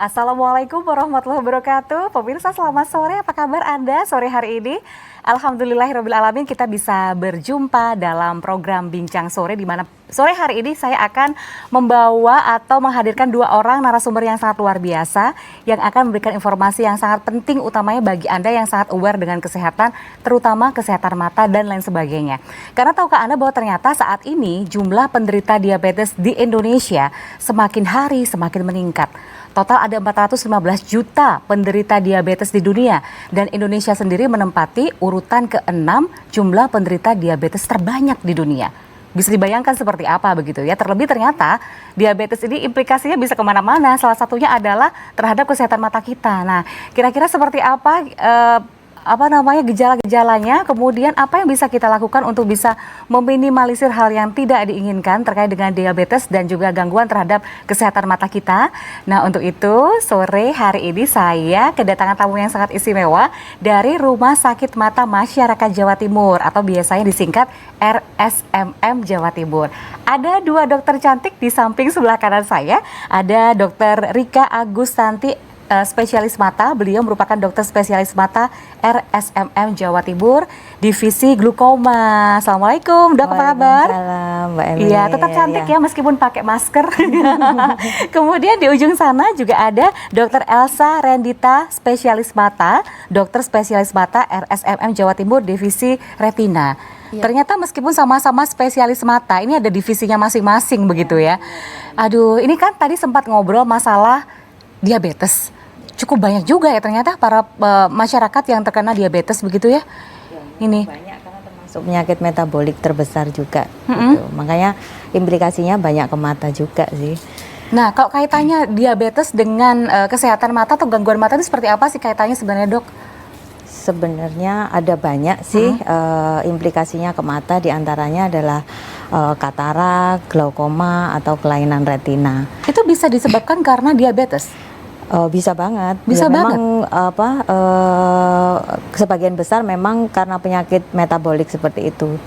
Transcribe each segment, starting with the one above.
Assalamualaikum warahmatullahi wabarakatuh. Pemirsa selamat sore, apa kabar Anda sore hari ini? Alhamdulillahirrahmanirrahim kita bisa berjumpa dalam program Bincang Sore, di mana sore hari ini saya akan membawa atau menghadirkan dua orang narasumber yang sangat luar biasa yang akan memberikan informasi yang sangat penting utamanya bagi Anda yang sangat aware dengan kesehatan, terutama kesehatan mata dan lain sebagainya. Karena tahukah Anda bahwa ternyata saat ini jumlah penderita diabetes di Indonesia semakin hari semakin meningkat. Total ada 415 juta penderita diabetes di dunia dan Indonesia sendiri menempati urutan ke-6 jumlah penderita diabetes terbanyak di dunia. Bisa dibayangkan seperti apa begitu ya. Terlebih ternyata diabetes ini implikasinya bisa kemana-mana. Salah satunya adalah terhadap kesehatan mata kita. Nah, kira-kira seperti apa gejala-gejalanya, kemudian apa yang bisa kita lakukan untuk bisa meminimalisir hal yang tidak diinginkan terkait dengan diabetes dan juga gangguan terhadap kesehatan mata kita. Nah, untuk itu sore hari ini saya kedatangan tamu yang sangat istimewa dari Rumah Sakit Mata Masyarakat Jawa Timur atau biasanya disingkat RSMM Jawa Timur. Ada dua dokter cantik di samping sebelah kanan saya. Ada Dr. Rika Agustanti, spesialis mata. Beliau merupakan dokter spesialis mata RSMM Jawa Timur, divisi glukoma. Assalamualaikum, dok, apa kabar? Waalaikumsalam, Mbak Emily. Iya, tetap cantik ya meskipun pakai masker. Kemudian di ujung sana juga ada Dr. Elsa Rendita, spesialis mata, dokter spesialis mata RSMM Jawa Timur, divisi retina. Ya. Ternyata meskipun sama-sama spesialis mata, ini ada divisinya masing-masing begitu ya. Aduh, ini kan tadi sempat ngobrol masalah diabetes. Cukup banyak juga ya ternyata para masyarakat yang terkena diabetes begitu ya. Ini banyak karena termasuk penyakit metabolik terbesar juga. Gitu. Makanya implikasinya banyak ke mata juga sih. Nah, kalau kaitannya diabetes dengan kesehatan mata atau gangguan mata itu seperti apa sih kaitannya sebenarnya, dok? Sebenarnya ada banyak sih implikasinya ke mata, diantaranya adalah katarak, glaukoma atau kelainan retina. Itu bisa disebabkan karena diabetes? Bisa banget. Bisa ya, banget. Memang sebagian besar memang karena penyakit metabolik seperti itu.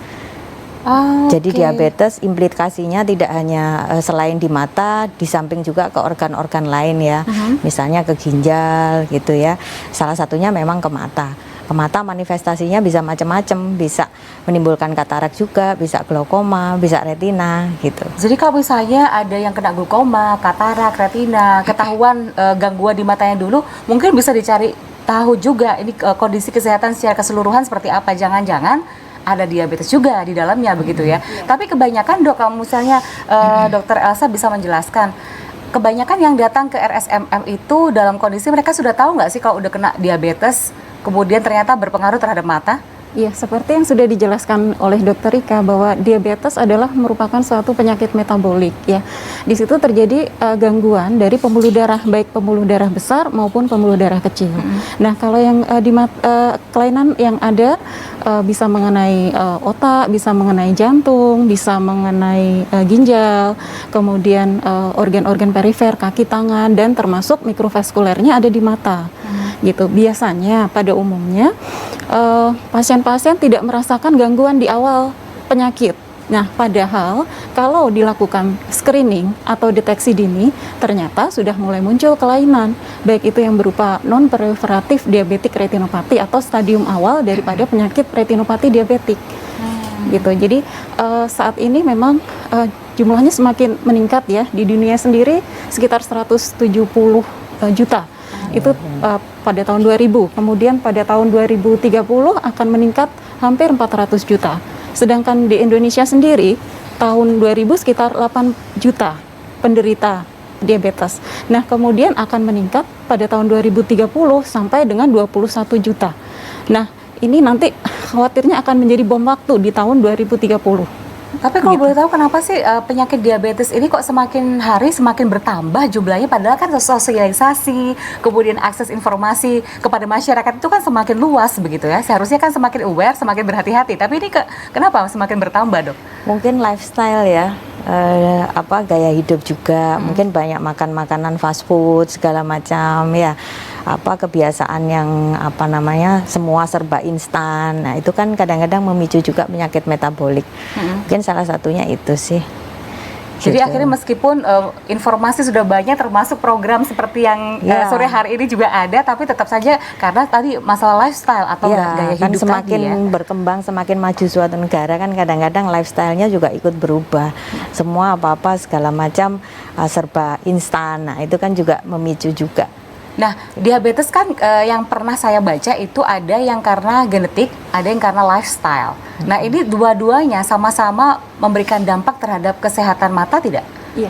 Jadi diabetes implikasinya tidak hanya selain di mata, di samping juga ke organ-organ lain ya. Misalnya ke ginjal gitu ya. Salah satunya memang ke mata. Ke mata manifestasinya bisa macam-macam, bisa menimbulkan katarak juga, bisa glaukoma, bisa retina gitu. Jadi kalau misalnya ada yang kena glaukoma, katarak, retina, ketahuan gangguan di matanya dulu, mungkin bisa dicari tahu juga ini kondisi kesehatan secara keseluruhan seperti apa. Jangan-jangan ada diabetes juga di dalamnya begitu ya. Tapi kebanyakan, dok, kalau misalnya dokter Elsa bisa menjelaskan, kebanyakan yang datang ke RSMM itu dalam kondisi mereka sudah tahu nggak sih kalau udah kena diabetes, kemudian ternyata berpengaruh terhadap mata? Iya, seperti yang sudah dijelaskan oleh Dr. Rika bahwa diabetes adalah merupakan suatu penyakit metabolik ya. Di situ terjadi gangguan dari pembuluh darah, baik pembuluh darah besar maupun pembuluh darah kecil. Nah, kalau yang kelainan yang ada bisa mengenai otak, bisa mengenai jantung, bisa mengenai ginjal, kemudian organ-organ perifer, kaki, tangan, dan termasuk mikrovaskulernya ada di mata. Gitu. Biasanya pada umumnya pasien-pasien tidak merasakan gangguan di awal penyakit. Nah, padahal kalau dilakukan screening atau deteksi dini, ternyata sudah mulai muncul kelainan, baik itu yang berupa non-proliferatif diabetik retinopati atau stadium awal daripada penyakit retinopati diabetik. Gitu. Jadi saat ini memang jumlahnya semakin meningkat ya. Di dunia sendiri sekitar 170 juta. Itu pada tahun 2000, kemudian pada tahun 2030 akan meningkat hampir 400 juta. Sedangkan di Indonesia sendiri tahun 2000 sekitar 8 juta penderita diabetes. Nah, kemudian akan meningkat pada tahun 2030 sampai dengan 21 juta. Nah, ini nanti khawatirnya akan menjadi bom waktu di tahun 2030. Tapi kalau boleh tahu kenapa sih penyakit diabetes ini kok semakin hari semakin bertambah jumlahnya, padahal kan sosialisasi, kemudian akses informasi kepada masyarakat itu kan semakin luas begitu ya. Seharusnya kan semakin aware, semakin berhati-hati. Tapi ini kenapa semakin bertambah, dok? Mungkin lifestyle ya, gaya hidup juga. Mungkin banyak makan makanan fast food segala macam ya. Kebiasaan yang semua serba instan. Nah, itu kan kadang-kadang memicu juga penyakit metabolik. Mungkin salah satunya itu sih. Jadi Gitu. akhirnya meskipun informasi sudah banyak, termasuk program seperti yang Ya. sore hari ini juga ada, tapi tetap saja karena tadi masalah lifestyle atau gaya kan hidup semakin tadi ya. berkembang, semakin maju suatu negara kan kadang-kadang lifestyle-nya juga ikut berubah. Semua apa-apa segala macam serba instan. Nah, itu kan juga memicu juga. Nah, diabetes kan yang pernah saya baca itu ada yang karena genetik, ada yang karena lifestyle. Nah, ini dua-duanya sama-sama memberikan dampak terhadap kesehatan mata tidak? Iya.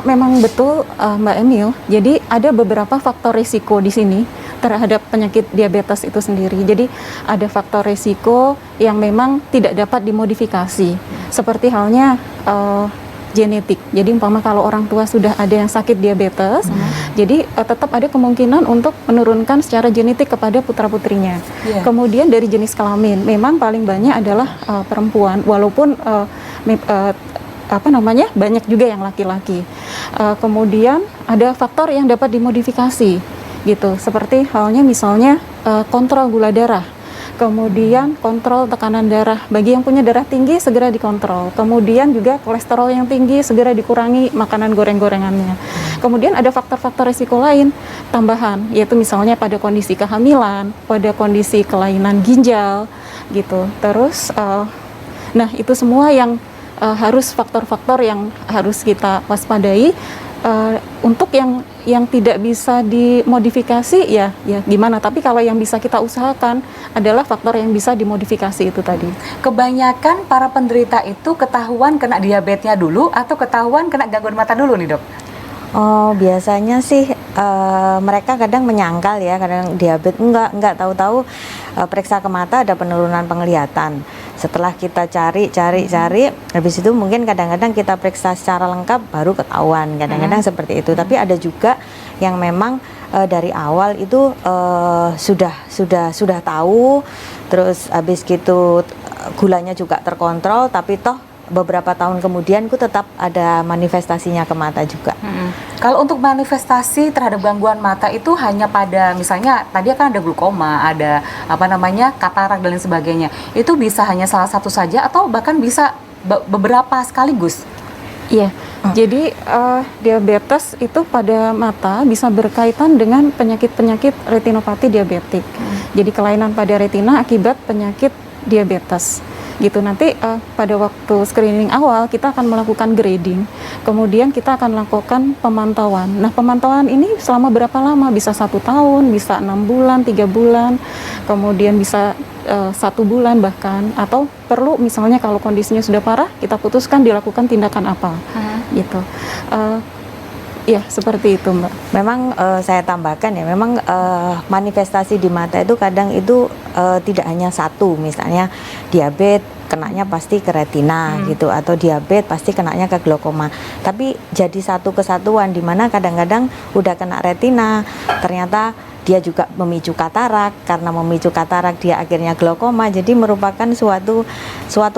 Memang betul Mbak Emil. Jadi ada beberapa faktor risiko di sini terhadap penyakit diabetes itu sendiri. Jadi ada faktor risiko yang memang tidak dapat dimodifikasi. Seperti halnya genetik. Jadi umpama kalau orang tua sudah ada yang sakit diabetes, jadi tetap ada kemungkinan untuk menurunkan secara genetik kepada putra-putrinya. Iya. Kemudian dari jenis kelamin, memang paling banyak adalah perempuan, walaupun banyak juga yang laki-laki. Kemudian ada faktor yang dapat dimodifikasi, gitu. Seperti halnya misalnya kontrol gula darah. Kemudian kontrol tekanan darah. Bagi yang punya darah tinggi segera dikontrol. Kemudian juga kolesterol yang tinggi segera dikurangi makanan goreng-gorengannya. Kemudian ada faktor-faktor risiko lain tambahan, yaitu misalnya pada kondisi kehamilan, pada kondisi kelainan ginjal, gitu. Terus, nah itu semua yang harus faktor-faktor yang harus kita waspadai. Untuk yang tidak bisa dimodifikasi ya gimana, tapi kalau yang bisa kita usahakan adalah faktor yang bisa dimodifikasi itu tadi. Kebanyakan para penderita itu ketahuan kena diabetesnya dulu atau ketahuan kena gangguan mata dulu nih, Dok? Oh, biasanya sih mereka kadang menyangkal ya, kadang diabetes enggak tahu-tahu periksa ke mata ada penurunan penglihatan. Setelah kita cari, habis itu mungkin kadang-kadang kita periksa secara lengkap baru ketahuan. Kadang-kadang seperti itu. Tapi ada juga yang memang dari awal itu sudah tahu, terus habis gitu gulanya juga terkontrol, tapi toh beberapa tahun kemudian ku tetap ada manifestasinya ke mata juga. Kalau untuk manifestasi terhadap gangguan mata itu hanya pada misalnya tadi kan ada glaukoma, ada katarak dan lain sebagainya. Itu bisa hanya salah satu saja atau bahkan bisa beberapa sekaligus? Iya. Jadi diabetes itu pada mata bisa berkaitan dengan penyakit-penyakit retinopati diabetik. Jadi kelainan pada retina akibat penyakit diabetes. Gitu, nanti pada waktu screening awal kita akan melakukan grading, kemudian kita akan lakukan pemantauan. Nah, pemantauan ini selama berapa lama? Bisa 1 tahun, bisa 6 bulan, 3 bulan, kemudian bisa 1 bulan bahkan, atau perlu misalnya kalau kondisinya sudah parah kita putuskan dilakukan tindakan apa, gitu. Ya, seperti itu, Mbak. Memang saya tambahkan ya, memang manifestasi di mata itu kadang itu tidak hanya satu, misalnya diabetes kenanya pasti ke retina gitu, atau diabetes pasti kenanya ke glaukoma. Tapi jadi satu kesatuan di mana kadang-kadang udah kena retina, ternyata dia juga memicu katarak, karena memicu katarak dia akhirnya glaukoma. Jadi merupakan suatu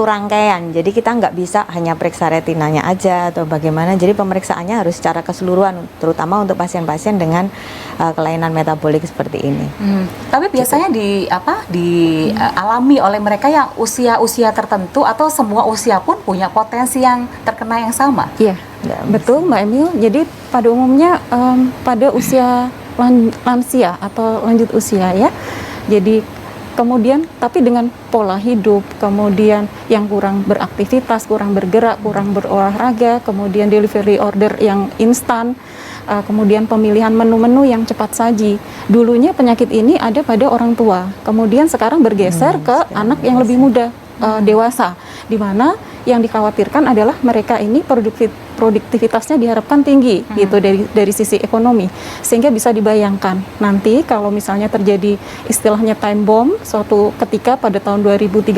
rangkaian. Jadi kita nggak bisa hanya periksa retinanya aja atau bagaimana. Jadi pemeriksaannya harus secara keseluruhan, terutama untuk pasien-pasien dengan kelainan metabolik seperti ini. Tapi biasanya dialami oleh mereka yang usia-usia tertentu atau semua usia pun punya potensi yang terkena yang sama? Iya, betul Mbak Emil. Jadi pada umumnya pada usia lansia atau lanjut usia ya. Jadi kemudian tapi dengan pola hidup, kemudian yang kurang beraktivitas, kurang bergerak, kurang berolahraga, kemudian delivery order yang instan, kemudian pemilihan menu-menu yang cepat saji. Dulunya penyakit ini ada pada orang tua, kemudian sekarang bergeser ke anak yang lebih muda, dewasa, di mana yang dikhawatirkan adalah mereka ini produktivitasnya diharapkan tinggi gitu dari sisi ekonomi, sehingga bisa dibayangkan nanti kalau misalnya terjadi istilahnya time bomb suatu ketika pada tahun 2030,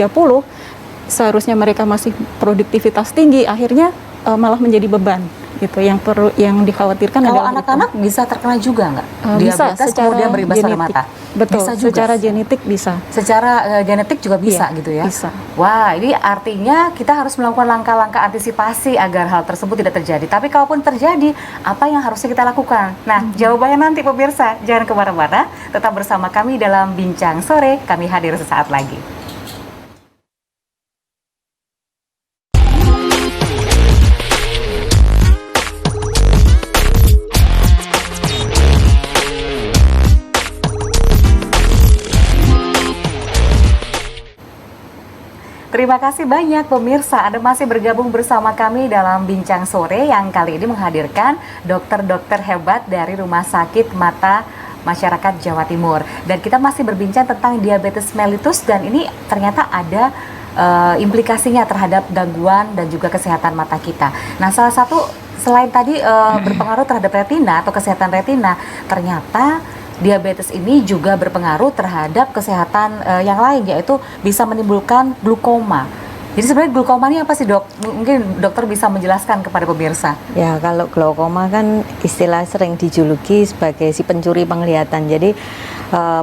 seharusnya mereka masih produktivitas tinggi, akhirnya malah menjadi beban gitu. Yang dikhawatirkan kalau adalah anak-anak bisa terkena juga nggak? Bisa Diabetes secara kemudian berimbas pada genetik. mata. Betul, Bisa juga. secara genetik bisa. Secara genetik juga bisa Iya, gitu ya? bisa. Wah, ini artinya kita harus melakukan langkah-langkah antisipasi agar hal tersebut tidak terjadi. Tapi kalaupun terjadi, apa yang harusnya kita lakukan? Nah, jawabannya nanti pemirsa. Jangan kemana-mana, tetap bersama kami dalam Bincang Sore. Kami hadir sesaat lagi. Terima kasih banyak pemirsa, Anda masih bergabung bersama kami dalam Bincang Sore yang kali ini menghadirkan dokter-dokter hebat dari Rumah Sakit Mata Masyarakat Jawa Timur. Dan kita masih berbincang tentang diabetes mellitus dan ini ternyata ada implikasinya terhadap gangguan dan juga kesehatan mata kita. Nah, salah satu selain tadi berpengaruh terhadap retina atau kesehatan retina, ternyata diabetes ini juga berpengaruh terhadap kesehatan yang lain, yaitu bisa menimbulkan glukoma. Jadi sebenarnya glukoma ini apa sih, Dok? Mungkin dokter bisa menjelaskan kepada pemirsa. Ya, kalau glaukoma kan istilah sering dijuluki sebagai si pencuri penglihatan. Jadi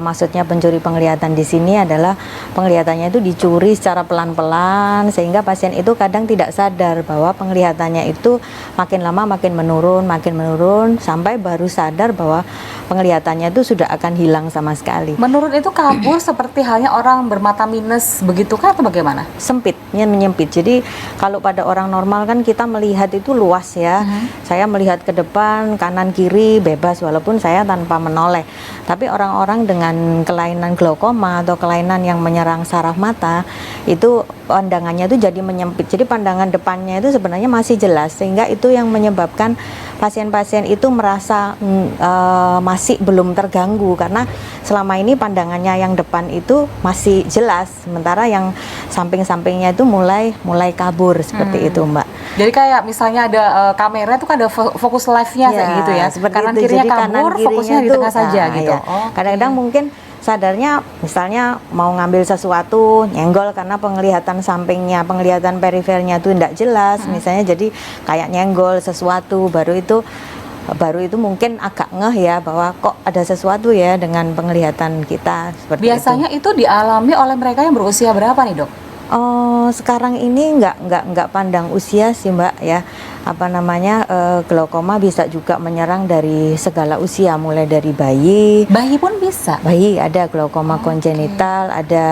maksudnya pencuri penglihatan di sini adalah penglihatannya itu dicuri secara pelan-pelan sehingga pasien itu kadang tidak sadar bahwa penglihatannya itu makin lama makin menurun sampai baru sadar bahwa penglihatannya itu sudah akan hilang sama sekali. Menurun itu kabur seperti halnya orang bermata minus begitu kah atau bagaimana? Sempitnya menyempit. Jadi kalau pada orang normal kan kita melihat itu luas ya. Saya melihat ke depan, kanan kiri bebas walaupun saya tanpa menoleh. Tapi orang-orang dengan kelainan glaukoma atau kelainan yang menyerang saraf mata itu pandangannya itu jadi menyempit. Jadi pandangan depannya itu sebenarnya masih jelas sehingga itu yang menyebabkan pasien-pasien itu merasa masih belum terganggu karena selama ini pandangannya yang depan itu masih jelas sementara yang samping-sampingnya itu mulai kabur seperti itu, Mbak. Jadi kayak misalnya ada kamera itu kan ada fokus live-nya kayak gitu ya. Kanan itu. kirinya Jadi kabur, fokusnya di tengah saja gitu. Ya. Kadang-kadang mungkin sadarnya misalnya mau ngambil sesuatu nyenggol karena penglihatan sampingnya, penglihatan perifernya itu tidak jelas misalnya, jadi kayak nyenggol sesuatu baru itu mungkin agak ngeh ya bahwa kok ada sesuatu ya dengan penglihatan kita seperti Biasanya itu dialami oleh mereka yang berusia berapa nih, Dok? Oh, sekarang ini nggak pandang usia sih, Mbak ya. Apa namanya, glaukoma bisa juga menyerang dari segala usia, mulai dari bayi. Bayi pun bisa. Bayi ada glaukoma kongenital, ada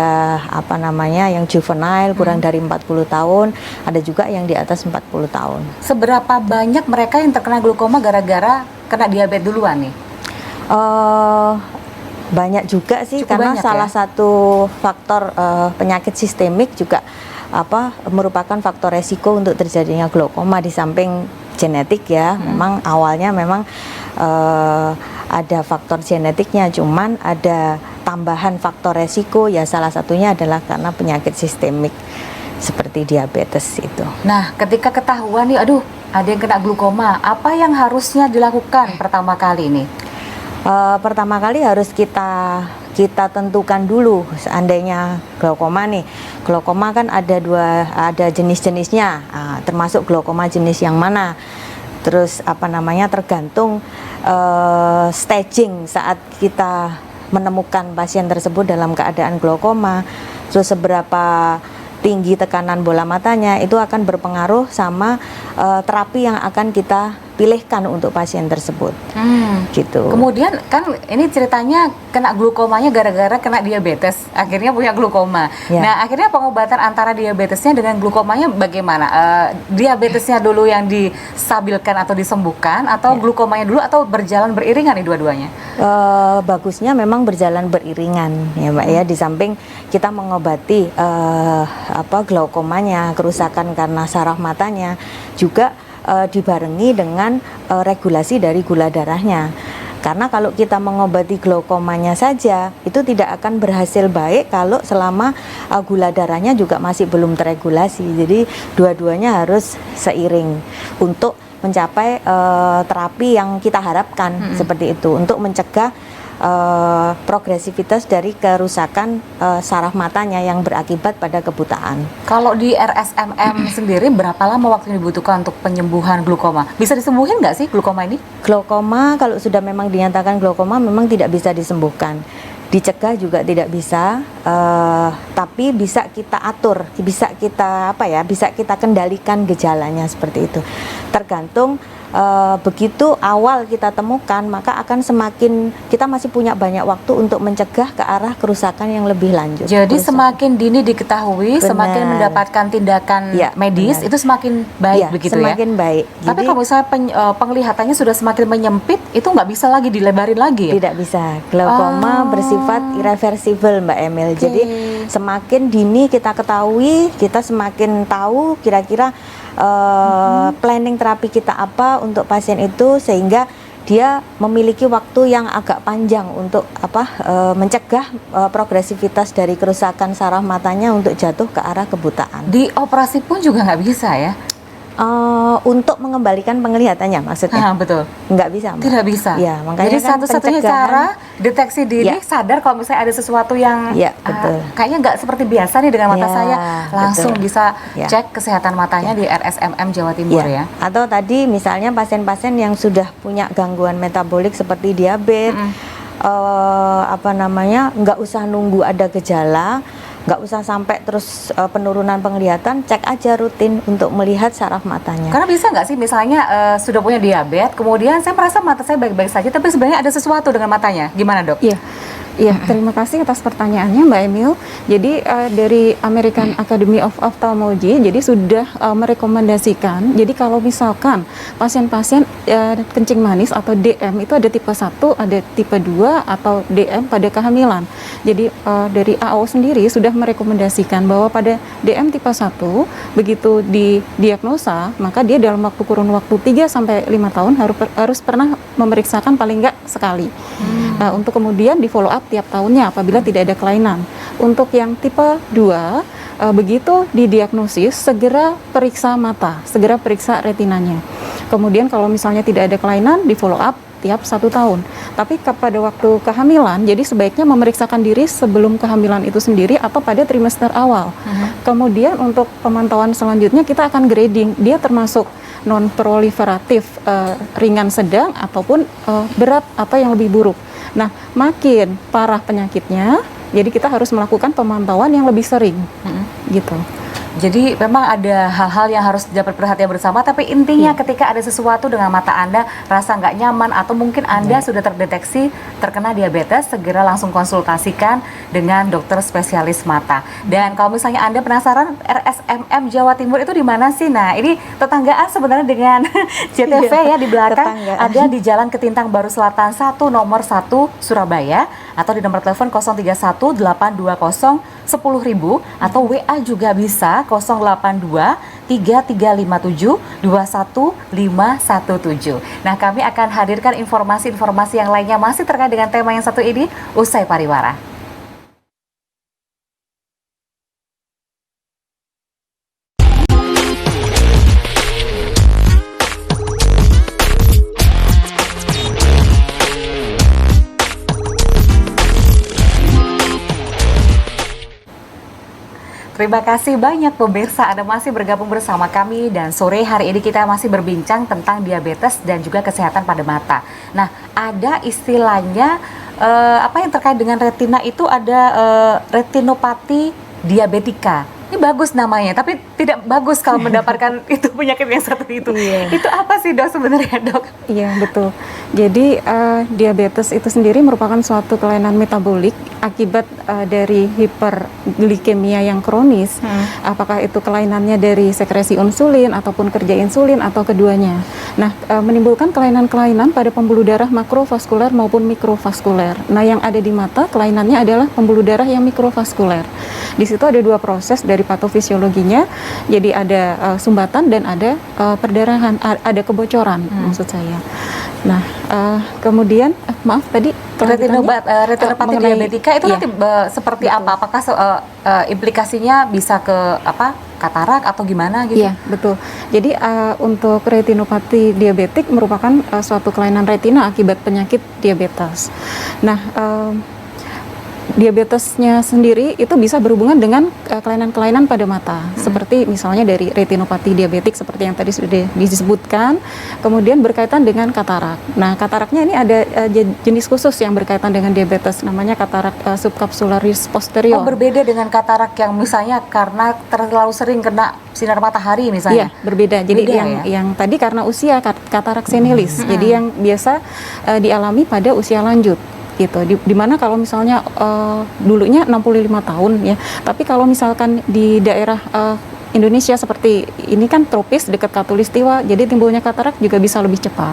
apa namanya yang juvenile kurang dari 40 tahun, ada juga yang di atas 40 tahun. Seberapa banyak mereka yang terkena glaukoma gara-gara kena diabetes duluan nih? Banyak juga sih, Cukup karena banyak, salah ya? satu faktor penyakit sistemik juga merupakan faktor resiko untuk terjadinya glaukoma di samping genetik ya. Memang awalnya memang ada faktor genetiknya, cuman ada tambahan faktor resiko ya, salah satunya adalah karena penyakit sistemik seperti diabetes itu. Nah, ketika ketahuan nih, aduh ada yang kena glaukoma, apa yang harusnya dilakukan pertama kali nih? Pertama kali harus kita tentukan dulu seandainya glaukoma nih. Glaukoma kan ada jenis-jenisnya, termasuk glaukoma jenis yang mana. Terus tergantung staging saat kita menemukan pasien tersebut dalam keadaan glaukoma. Terus seberapa tinggi tekanan bola matanya itu akan berpengaruh sama terapi yang akan kita pilihkan untuk pasien tersebut. Gitu. Kemudian kan ini ceritanya kena glukomanya gara-gara kena diabetes, akhirnya punya glukoma. Ya. Nah, akhirnya pengobatan antara diabetesnya dengan glukomanya bagaimana? Diabetesnya dulu yang distabilkan atau disembuhkan, atau glukomanya dulu, atau berjalan beriringan nih dua-duanya? Bagusnya memang berjalan beriringan ya, Mbak ya. Di samping kita mengobati glaukomanya, kerusakan karena saraf matanya, juga dibarengi dengan regulasi dari gula darahnya. Karena kalau kita mengobati glaukomanya saja itu tidak akan berhasil baik kalau selama gula darahnya juga masih belum terregulasi. Jadi dua-duanya harus seiring untuk mencapai terapi yang kita harapkan seperti itu, untuk mencegah progresivitas dari kerusakan saraf matanya yang berakibat pada kebutaan. Kalau di RSMM sendiri berapa lama waktu yang dibutuhkan untuk penyembuhan glukoma? Bisa disembuhin nggak sih glukoma ini? Glaukoma kalau sudah memang dinyatakan glaukoma memang tidak bisa disembuhkan. Dicegah juga tidak bisa, tapi bisa kita atur, bisa kita kendalikan gejalanya seperti itu. Tergantung begitu awal kita temukan, maka akan semakin kita masih punya banyak waktu untuk mencegah ke arah kerusakan yang lebih lanjut. Jadi semakin dini diketahui, Benar. semakin mendapatkan tindakan Ya, medis, benar. itu semakin baik Ya, begitu semakin ya? baik. Tapi Jadi kalau misalnya penglihatannya sudah semakin menyempit, itu nggak bisa lagi dilebarin lagi ya? tidak bisa. Glaukoma bersifat irreversible, Mbak Emil. Jadi semakin dini kita ketahui, kita semakin tahu kira-kira planning terapi kita apa untuk pasien itu, sehingga dia memiliki waktu yang agak panjang untuk mencegah progresivitas dari kerusakan saraf matanya untuk jatuh ke arah kebutaan. Di operasi pun juga nggak bisa ya? Untuk mengembalikan penglihatannya maksudnya? Betul. Nggak bisa, Mbak. Tidak bisa. Ya, makanya Jadi kan satu-satunya pencegahan- cara deteksi dini, Ya. sadar kalau misalnya ada sesuatu yang Ya, betul. kayaknya nggak seperti biasa nih dengan mata Ya, saya, langsung betul. bisa Ya. cek kesehatan matanya di RSMM Jawa Timur ya. Atau tadi misalnya pasien-pasien yang sudah punya gangguan metabolik seperti diabetes, nggak usah nunggu ada gejala, nggak usah sampai terus penurunan penglihatan, cek aja rutin untuk melihat saraf matanya. Karena bisa nggak sih misalnya sudah punya diabetes, kemudian saya merasa mata saya baik-baik saja, tapi sebenarnya ada sesuatu dengan matanya. Gimana dok? Iya. Ya, terima kasih atas pertanyaannya Mbak Emil. Jadi dari American Academy of Ophthalmology, jadi sudah merekomendasikan, jadi kalau misalkan pasien-pasien kencing manis atau DM itu ada tipe 1, ada tipe 2, atau DM pada kehamilan. Jadi dari AO sendiri sudah merekomendasikan bahwa pada DM tipe 1, begitu didiagnosa, maka dia dalam kurun waktu 3-5 tahun harus pernah memeriksakan paling enggak sekali. Untuk kemudian di follow up tiap tahunnya apabila tidak ada kelainan. Untuk yang tipe 2, begitu didiagnosis, segera periksa mata, segera periksa retinanya. Kemudian kalau misalnya tidak ada kelainan, di follow up tiap 1 tahun. Tapi pada waktu kehamilan, jadi sebaiknya memeriksakan diri sebelum kehamilan itu sendiri atau pada trimester awal. Kemudian untuk pemantauan selanjutnya kita akan grading, dia termasuk non proliferatif, ringan sedang ataupun berat atau yang lebih buruk. Nah, makin parah penyakitnya, jadi kita harus melakukan pemantauan yang lebih sering, gitu. Jadi memang ada hal-hal yang harus dapat perhatian bersama, tapi intinya ketika ada sesuatu dengan mata Anda rasa nggak nyaman atau mungkin Anda sudah terdeteksi terkena diabetes, segera langsung konsultasikan dengan dokter spesialis mata. Dan kalau misalnya Anda penasaran RSMM Jawa Timur itu di mana sih? Nah, ini tetanggaan sebenarnya dengan JTV ya di belakang. tetanggaan. Ada di Jalan Ketintang Baru Selatan 1 nomor 1 Surabaya, atau di nomor telepon 031 820 10.000 atau WA juga bisa 082 3357 21517. Nah, kami akan hadirkan informasi-informasi yang lainnya masih terkait dengan tema yang satu ini usai pariwara. Terima kasih banyak pemirsa, Anda masih bergabung bersama kami dan sore hari ini kita masih berbincang tentang diabetes dan juga kesehatan pada mata. Nah, ada istilahnya yang terkait dengan retina itu ada retinopati diabetika. Ini bagus namanya, tapi tidak bagus kalau mendapatkan itu penyakit yang satu itu. Iya. Itu apa sih dok sebenarnya dok? Iya, betul. Jadi diabetes itu sendiri merupakan suatu kelainan metabolik akibat dari hiperglikemia yang kronis. Apakah itu kelainannya dari sekresi insulin ataupun kerja insulin atau keduanya. Nah, menimbulkan kelainan-kelainan pada pembuluh darah makrovaskuler maupun mikrovaskuler. Nah, yang ada di mata kelainannya adalah pembuluh darah yang mikrovaskuler. Di situ ada dua proses dari patofisiologinya. Jadi ada sumbatan dan ada perdarahan, ada kebocoran maksud saya. Nah, kemudian maaf tadi retinopati mengenai- diabetika itu iya. nanti seperti apa? Apakah implikasinya bisa ke katarak atau gimana gitu? Iya, betul. Jadi untuk retinopati diabetik merupakan suatu kelainan retina akibat penyakit diabetes. Nah, diabetesnya sendiri itu bisa berhubungan dengan kelainan-kelainan pada mata, seperti misalnya dari retinopati diabetik seperti yang tadi sudah disebutkan, kemudian berkaitan dengan katarak. Nah, kataraknya ini ada jenis khusus yang berkaitan dengan diabetes, namanya katarak subcapsularis posterior. Oh, berbeda dengan katarak yang misalnya karena terlalu sering kena sinar matahari misalnya. Iya, berbeda. Jadi Beda, yang tadi karena usia katarak senilis. Jadi yang biasa dialami pada usia lanjut gitu. Di mana kalau misalnya dulunya 65 tahun ya. Tapi kalau misalkan di daerah Indonesia seperti ini kan tropis dekat Katulistiwa, jadi timbulnya katarak juga bisa lebih cepat.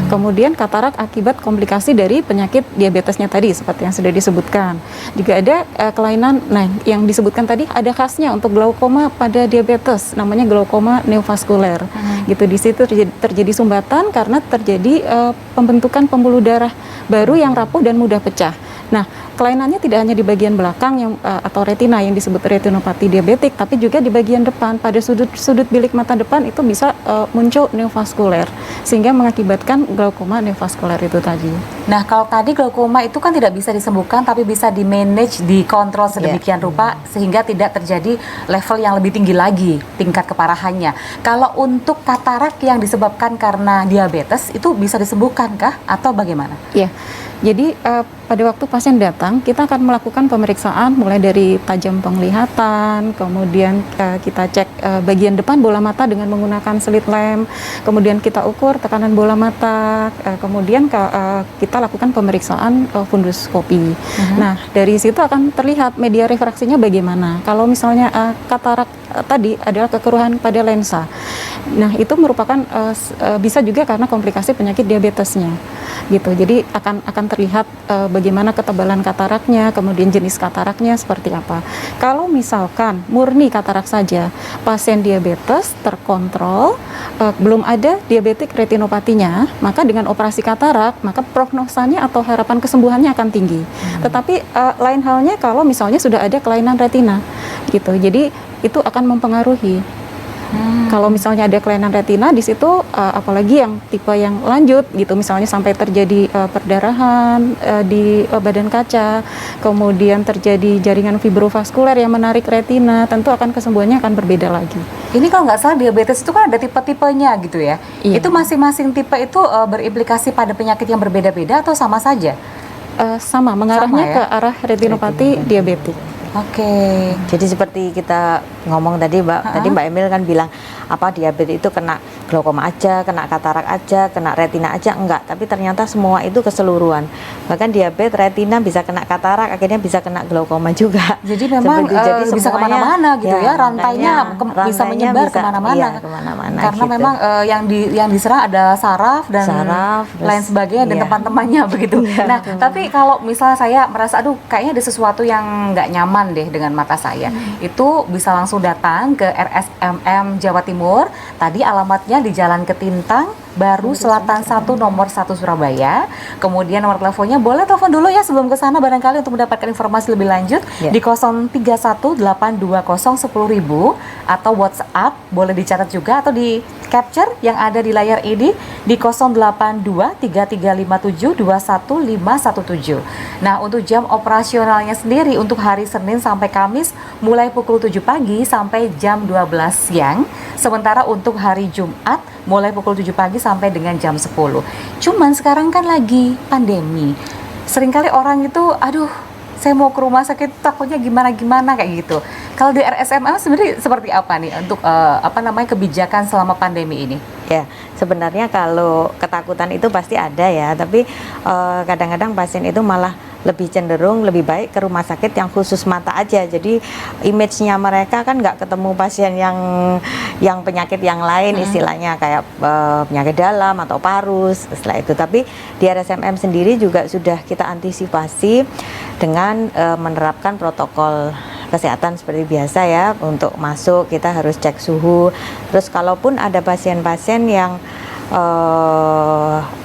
Kemudian katarak akibat komplikasi dari penyakit diabetesnya tadi seperti yang sudah disebutkan. Juga ada kelainan, nah yang disebutkan tadi ada khasnya untuk glaukoma pada diabetes, namanya glaukoma neovaskuler. Gitu, di situ terjadi sumbatan karena terjadi pembentukan pembuluh darah baru yang rapuh dan mudah pecah. Nah, kelainannya tidak hanya di bagian belakang yang atau retina yang disebut retinopati diabetik, tapi juga di bagian depan, pada sudut bilik mata depan itu bisa muncul neovaskuler sehingga mengakibatkan glaukoma neovaskuler itu tadi. Nah, kalau tadi glaukoma itu kan tidak bisa disembuhkan tapi bisa di-manage, dikontrol sedemikian rupa sehingga tidak terjadi level yang lebih tinggi lagi tingkat keparahannya. Kalau untuk katarak yang disebabkan karena diabetes itu bisa disembuhkan kah atau bagaimana? Iya. Jadi pada waktu pasien datang, kita akan melakukan pemeriksaan mulai dari tajam penglihatan, kemudian kita cek bagian depan bola mata dengan menggunakan slit lamp, kemudian kita ukur tekanan bola mata, kemudian kita lakukan pemeriksaan funduskopi. Nah, dari situ akan terlihat media refraksinya bagaimana. Kalau misalnya katarak tadi adalah kekeruhan pada lensa. Nah, itu merupakan bisa juga karena komplikasi penyakit diabetesnya. Gitu. Jadi akan terlihat bagaimana ketebalan kataraknya, kemudian jenis kataraknya seperti apa. Kalau misalkan murni katarak saja, pasien diabetes terkontrol, belum ada diabetik retinopatinya, maka dengan operasi katarak, maka prognosanya atau harapan kesembuhannya akan tinggi. Tetapi lain halnya kalau misalnya sudah ada kelainan retina, gitu. Jadi itu akan mempengaruhi. Kalau misalnya ada kelainan retina di situ, apalagi yang tipe yang lanjut gitu, misalnya sampai terjadi perdarahan di badan kaca, kemudian terjadi jaringan fibrovaskuler yang menarik retina, tentu akan kesembuhannya akan berbeda lagi. Ini kalau nggak salah diabetes itu kan ada tipe-tipenya gitu ya. Iya. Itu masing-masing tipe itu berimplikasi pada penyakit yang berbeda-beda atau sama saja? Sama, mengarahnya Sama ya? ke arah retinopati diabetik. Oke. Jadi seperti kita ngomong tadi tadi Mbak Emil kan bilang apa diabetes itu kena glaukoma aja, kena katarak aja, kena retina aja, enggak. Tapi ternyata semua itu keseluruhan. Bahkan diabetes retina bisa kena katarak, akhirnya bisa kena glaukoma juga. Jadi memang bisa kemana-mana gitu ya, rantainya bisa menyebar kemana-mana. Iya, kemana-mana. Karena gitu. memang yang diserang ada saraf dan lain sebagainya dan teman-temannya begitu. Nah, tapi kalau misalnya saya merasa aduh kayaknya ada sesuatu yang nggak nyaman deh dengan mata saya, itu bisa langsung datang ke RSMM Jawa Timur. Tadi alamatnya di Jalan Ketintang Baru Selatan 1 nomor 1 Surabaya. Kemudian nomor teleponnya boleh telepon dulu ya sebelum ke sana barangkali untuk mendapatkan informasi lebih lanjut di 03182010.000 atau WhatsApp boleh dicatat juga atau di capture yang ada di layar ini di 082335721517. Nah, untuk jam operasionalnya sendiri untuk hari Senin sampai Kamis mulai pukul 7 pagi sampai jam 12 siang. Sementara untuk hari Jumat mulai pukul 7 pagi sampai dengan jam 10. Cuman sekarang kan lagi pandemi. Seringkali orang itu, aduh, saya mau ke rumah sakit takutnya gimana-gimana kayak gitu. Kalau di RSMM sendiri seperti apa nih untuk kebijakan selama pandemi ini? Ya, sebenarnya kalau ketakutan itu pasti ada ya, tapi kadang-kadang pasien itu malah lebih cenderung lebih baik ke rumah sakit yang khusus mata aja. Jadi image-nya mereka kan nggak ketemu pasien yang penyakit yang lain istilahnya kayak penyakit dalam atau parus setelah itu. Tapi di RSMM sendiri juga sudah kita antisipasi dengan menerapkan protokol kesehatan seperti biasa ya. Untuk masuk kita harus cek suhu. Terus kalaupun ada pasien-pasien yang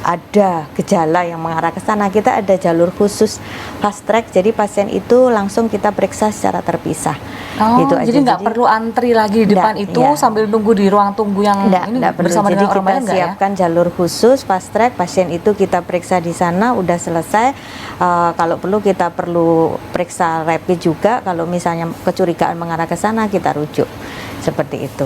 ada gejala yang mengarah ke sana, kita ada jalur khusus fast track, jadi pasien itu langsung kita periksa secara terpisah. Oh, Gitu aja. jadi nggak perlu antri lagi di depan itu ya. sambil nunggu di ruang tunggu yang ini Nggak perlu. bersama Jadi dengan orang kita lain nggak ya? siapkan jalur khusus fast track, pasien itu kita periksa di sana, udah selesai. Kalau kita perlu periksa rapid juga, kalau misalnya kecurigaan mengarah ke sana kita rujuk. Seperti itu.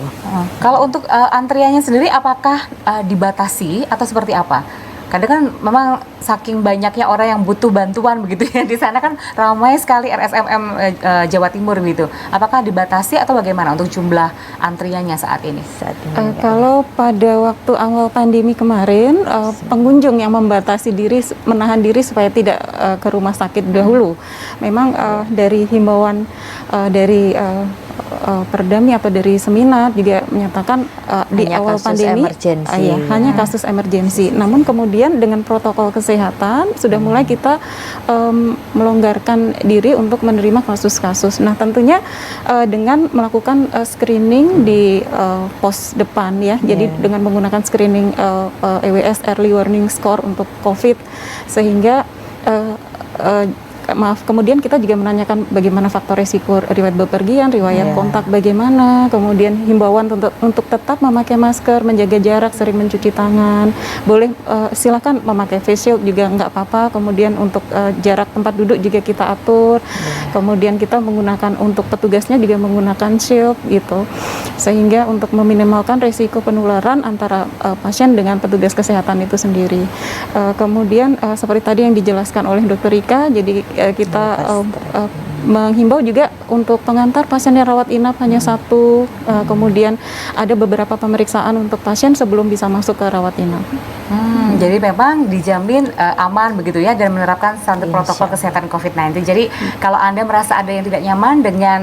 Kalau untuk antriannya sendiri apakah dibatasi atau seperti apa? Kadang kan memang saking banyaknya orang yang butuh bantuan begitu ya, di sana kan ramai sekali RSMM Jawa Timur gitu. Apakah dibatasi atau bagaimana untuk jumlah antriannya saat ini? Kalau pada waktu awal pandemi kemarin, pengunjung yang membatasi diri, menahan diri supaya tidak ke rumah sakit dahulu. Memang dari himbauan dari Perdami atau dari seminar juga menyatakan di Hanya awal kasus pandemi emergensi. hanya kasus emergensi. Namun kemudian dengan protokol kesehatan sudah mulai kita melonggarkan diri untuk menerima kasus-kasus. Nah, tentunya dengan melakukan screening di pos depan ya. Jadi dengan menggunakan screening EWS Early Warning Score untuk COVID, sehingga kemudian kita juga menanyakan bagaimana faktor risiko, riwayat bepergian, riwayat kontak bagaimana, kemudian himbauan untuk tetap memakai masker, menjaga jarak, sering mencuci tangan, boleh silakan memakai face shield juga nggak apa-apa, kemudian untuk jarak tempat duduk juga kita atur, kemudian kita menggunakan untuk petugasnya juga menggunakan shield gitu, sehingga untuk meminimalkan risiko penularan antara pasien dengan petugas kesehatan itu sendiri. Kemudian seperti tadi yang dijelaskan oleh Dr. Rika, jadi kita menghimbau juga untuk pengantar pasien yang rawat inap hanya satu, kemudian ada beberapa pemeriksaan untuk pasien sebelum bisa masuk ke rawat inap. Jadi memang dijamin aman begitu ya, dan menerapkan standar protokol kesehatan COVID-19. Jadi kalau Anda merasa ada yang tidak nyaman dengan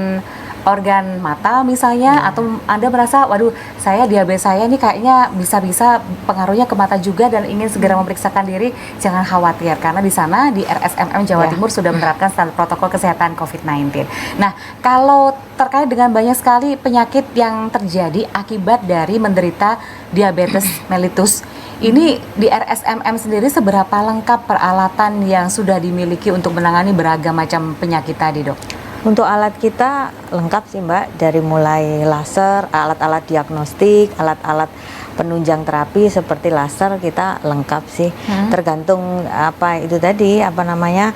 organ mata misalnya, atau Anda merasa waduh saya diabetes saya ini kayaknya bisa-bisa pengaruhnya ke mata juga dan ingin segera memeriksakan diri, jangan khawatir karena di sana di RSMM Jawa Timur sudah menerapkan standar protokol kesehatan COVID-19. Nah, kalau terkait dengan banyak sekali penyakit yang terjadi akibat dari menderita diabetes mellitus, ini di RSMM sendiri seberapa lengkap peralatan yang sudah dimiliki untuk menangani beragam macam penyakit tadi, Dok? Untuk alat kita lengkap sih Mbak, dari mulai laser, alat-alat diagnostik, alat-alat penunjang terapi seperti laser kita lengkap sih. Tergantung apa itu tadi, apa namanya,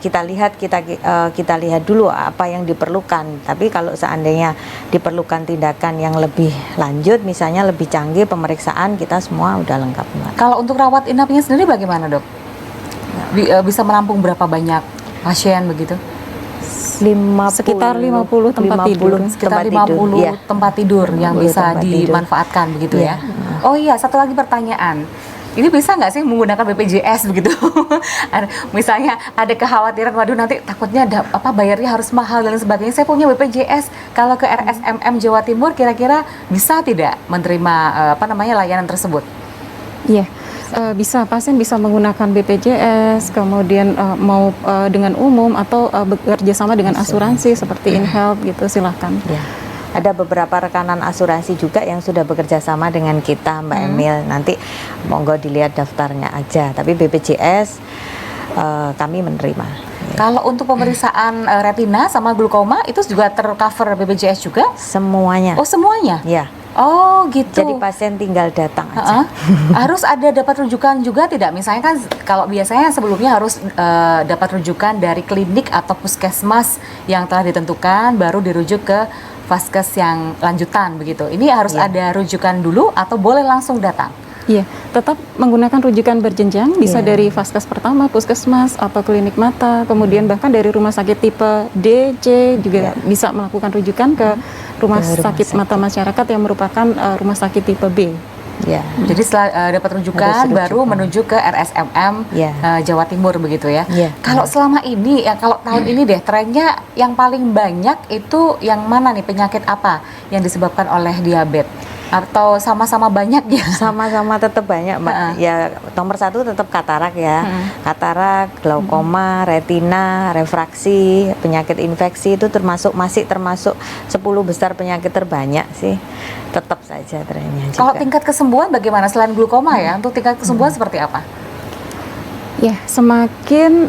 kita lihat dulu apa yang diperlukan. Tapi kalau seandainya diperlukan tindakan yang lebih lanjut, misalnya lebih canggih pemeriksaan, kita semua udah lengkap Mbak. Kalau untuk rawat inapnya sendiri bagaimana, Dok? Bisa menampung berapa banyak pasien begitu? Sekitar 50 tempat tidur. Sekitar 50 tempat tidur yang bisa dimanfaatkan begitu ya. Oh iya, satu lagi pertanyaan. Ini bisa nggak sih menggunakan BPJS begitu? Misalnya ada kekhawatiran, waduh nanti takutnya bayarnya harus mahal dan sebagainya. Saya punya BPJS, kalau ke RSMM Jawa Timur kira-kira bisa tidak menerima layanan tersebut? Iya. Bisa, pasien bisa menggunakan BPJS, kemudian mau dengan umum atau bekerja sama dengan asuransi seperti InHealth gitu, silahkan. Ya. Ada beberapa rekanan asuransi juga yang sudah bekerja sama dengan kita Mbak Emil, nanti monggo dilihat daftarnya aja, tapi BPJS kami menerima. Kalau untuk pemeriksaan retina sama glaukoma itu juga tercover BPJS juga? Semuanya. Oh semuanya? Ya. Oh gitu. Jadi pasien tinggal datang aja. Harus ada dapat rujukan juga tidak? Misalnya kan kalau biasanya sebelumnya harus dapat rujukan dari klinik atau puskesmas yang telah ditentukan, baru dirujuk ke vaskes yang lanjutan begitu. Ini harus ada rujukan dulu atau boleh langsung datang? Iya, tetap menggunakan rujukan berjenjang, bisa dari vaskes pertama, puskesmas, atau klinik mata, kemudian bahkan dari rumah sakit tipe D, C juga bisa melakukan rujukan ke rumah sakit mata masyarakat yang merupakan rumah sakit tipe B. Ya. Jadi setelah dapat rujukan baru menuju ke RSMM Jawa Timur begitu ya. Kalau selama ini ya, kalau tahun ini deh trennya yang paling banyak itu yang mana nih, penyakit apa yang disebabkan oleh diabetes? Atau sama-sama banyak ya? Sama-sama tetap banyak, Mbak. Ya nomor satu tetap katarak ya. Katarak, glaukoma, retina, refraksi, penyakit infeksi itu masih termasuk 10 besar penyakit terbanyak sih. Tetap saja trennya juga. Kalau tingkat kesembuhan bagaimana selain glaukoma ya? Untuk tingkat kesembuhan seperti apa? Ya, semakin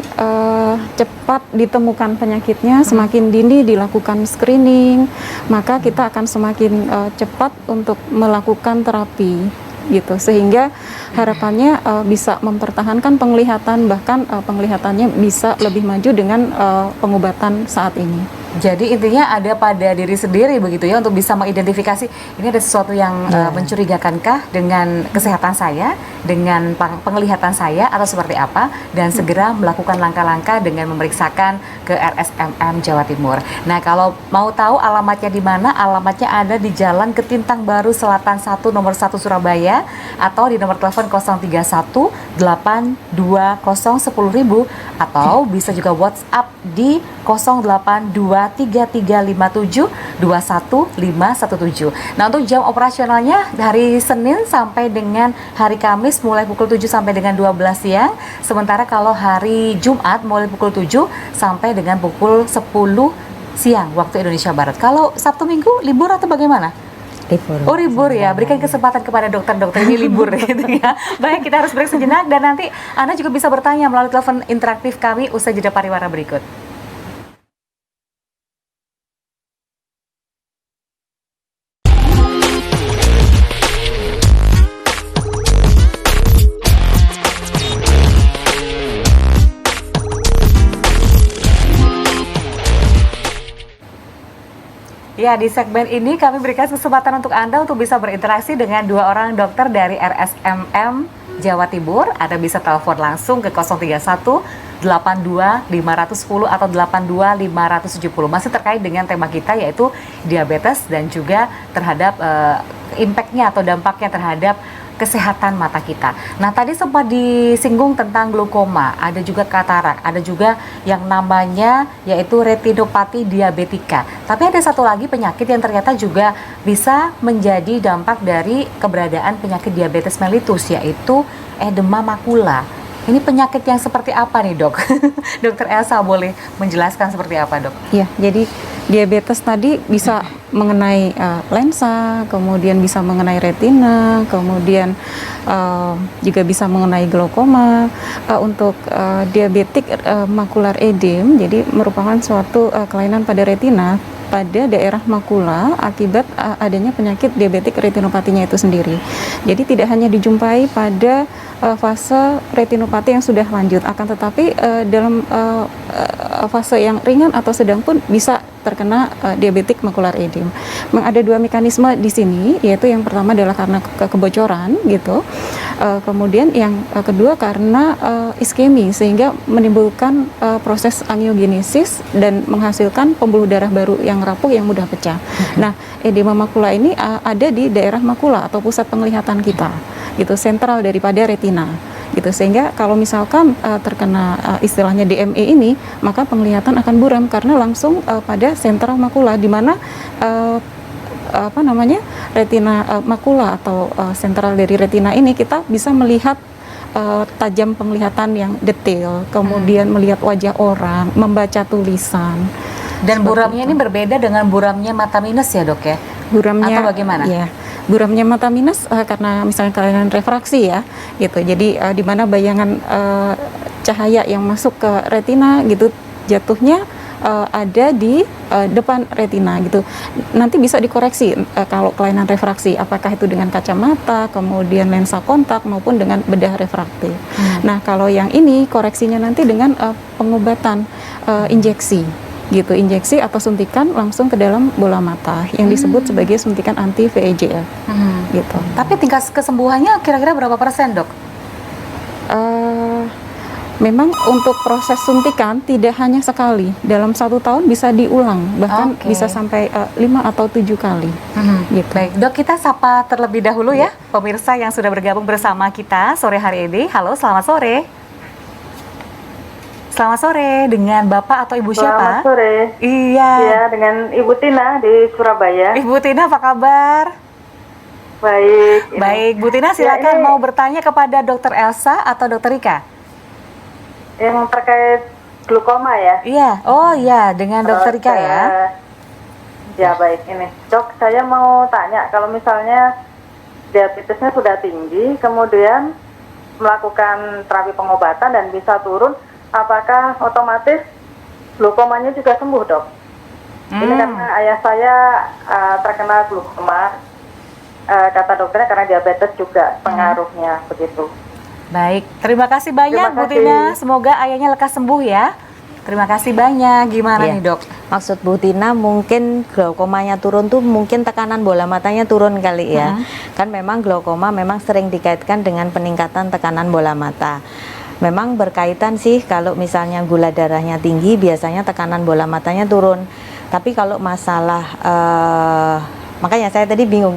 cepat ditemukan penyakitnya, semakin dini dilakukan screening, maka kita akan semakin cepat untuk melakukan terapi gitu, sehingga harapannya bisa mempertahankan penglihatan, bahkan penglihatannya bisa lebih maju dengan pengobatan saat ini. Jadi intinya ada pada diri sendiri begitu ya, untuk bisa mengidentifikasi ini ada sesuatu yang mencurigakankah dengan kesehatan saya, dengan penglihatan saya, atau seperti apa, dan segera melakukan langkah-langkah dengan memeriksakan ke RSMM Jawa Timur. Nah, kalau mau tahu alamatnya di mana, alamatnya ada di Jalan Ketintang Baru Selatan 1 nomor 1 Surabaya, atau di nomor telepon 031 82 010.000, atau bisa juga WhatsApp di 0823357 Nah, untuk jam operasionalnya dari Senin sampai dengan hari Kamis mulai pukul 7 sampai dengan 12 siang. Sementara kalau hari Jumat mulai pukul 7 sampai dengan pukul 10 siang waktu Indonesia Barat. Kalau Sabtu Minggu libur atau bagaimana? Libur. Oh, libur ya. Berikan kesempatan kepada dokter-dokter ini libur gitu ya. Baik, kita harus break sejenak dan nanti Anda juga bisa bertanya melalui telepon interaktif kami usai jeda pariwara berikut. Ya, di segmen ini kami berikan kesempatan untuk Anda untuk bisa berinteraksi dengan dua orang dokter dari RSMM Jawa Timur. Anda bisa telepon langsung ke 031 82 510 atau 82 570. Masih terkait dengan tema kita yaitu diabetes dan juga terhadap impact-nya atau dampaknya terhadap kesehatan mata kita. Nah, tadi sempat disinggung tentang glaukoma, ada juga katarak, ada juga yang namanya yaitu retinopati diabetika. Tapi ada satu lagi penyakit yang ternyata juga bisa menjadi dampak dari keberadaan penyakit diabetes mellitus, yaitu edema makula. Ini penyakit yang seperti apa nih, Dok? Dokter Elsa boleh menjelaskan seperti apa, Dok? Ya, jadi diabetes tadi bisa mengenai lensa, kemudian bisa mengenai retina, kemudian juga bisa mengenai glaukoma. Untuk diabetik makular edem, jadi merupakan suatu kelainan pada retina pada daerah makula akibat adanya penyakit diabetik retinopatinya itu sendiri. Jadi tidak hanya dijumpai pada fase retinopati yang sudah lanjut, akan tetapi dalam fase yang ringan atau sedang pun bisa terkena diabetik makular edem. Ada dua mekanisme di sini, yaitu yang pertama adalah karena kebocoran gitu, kemudian yang kedua karena iskemi, sehingga menimbulkan proses angiogenesis dan menghasilkan pembuluh darah baru yang rapuh yang mudah pecah. Nah, edema makula ini ada di daerah makula atau pusat penglihatan kita, gitu, sentral daripada retina. Gitu, sehingga kalau misalkan terkena istilahnya DME ini, maka penglihatan akan buram karena langsung pada sentral makula, di mana retina makula atau sentral dari retina ini kita bisa melihat tajam penglihatan yang detail, kemudian melihat wajah orang, membaca tulisan. Dan buramnya ini berbeda dengan buramnya mata minus ya, Dok ya? Buramnya atau bagaimana? Ya, buramnya mata minus karena misalnya kelainan refraksi ya, gitu. Jadi di mana bayangan cahaya yang masuk ke retina gitu jatuhnya ada di depan retina gitu. Nanti bisa dikoreksi kalau kelainan refraksi, apakah itu dengan kacamata, kemudian lensa kontak maupun dengan bedah refraktif. Nah, kalau yang ini koreksinya nanti dengan pengobatan injeksi. Gitu, injeksi atau suntikan langsung ke dalam bola mata yang disebut sebagai suntikan anti VEGF. Gitu. Tapi tingkat kesembuhannya kira-kira berapa persen, Dok? Memang untuk proses suntikan tidak hanya sekali, dalam 1 tahun bisa diulang, bahkan bisa sampai 5 atau 7 kali. Gitu. Baik, Dok, kita sapa terlebih dahulu ya pemirsa yang sudah bergabung bersama kita sore hari ini. Halo, selamat sore. Selamat sore, dengan Bapak atau Ibu siapa? Selamat sore. Iya. Iya, dengan Ibu Tina di Surabaya. Ibu Tina, apa kabar? Baik. ini. Baik, Bu Tina silakan ini mau bertanya kepada Dokter Elsa atau Dokter Rika? yang terkait glukoma ya. Iya, oh iya dengan Dokter Rika ya. Ya baik, ini Dok, saya mau tanya kalau misalnya diabetesnya sudah tinggi, kemudian melakukan terapi pengobatan dan bisa turun, apakah otomatis glukomanya juga sembuh, Dok? Ini karena ayah saya terkena glukoma, kata dokternya karena diabetes juga pengaruhnya begitu. Baik, terima kasih banyak Terima Bu kasih. Tina. Semoga ayahnya lekas sembuh ya. Terima kasih banyak. Gimana Iya. nih Dok? Maksud Bu Tina mungkin glaukomanya turun tuh mungkin tekanan bola matanya turun kali ya. Kan memang glaukoma memang sering dikaitkan dengan peningkatan tekanan bola mata. Memang berkaitan sih kalau misalnya gula darahnya tinggi biasanya tekanan bola matanya turun. Tapi kalau masalah makanya saya tadi bingung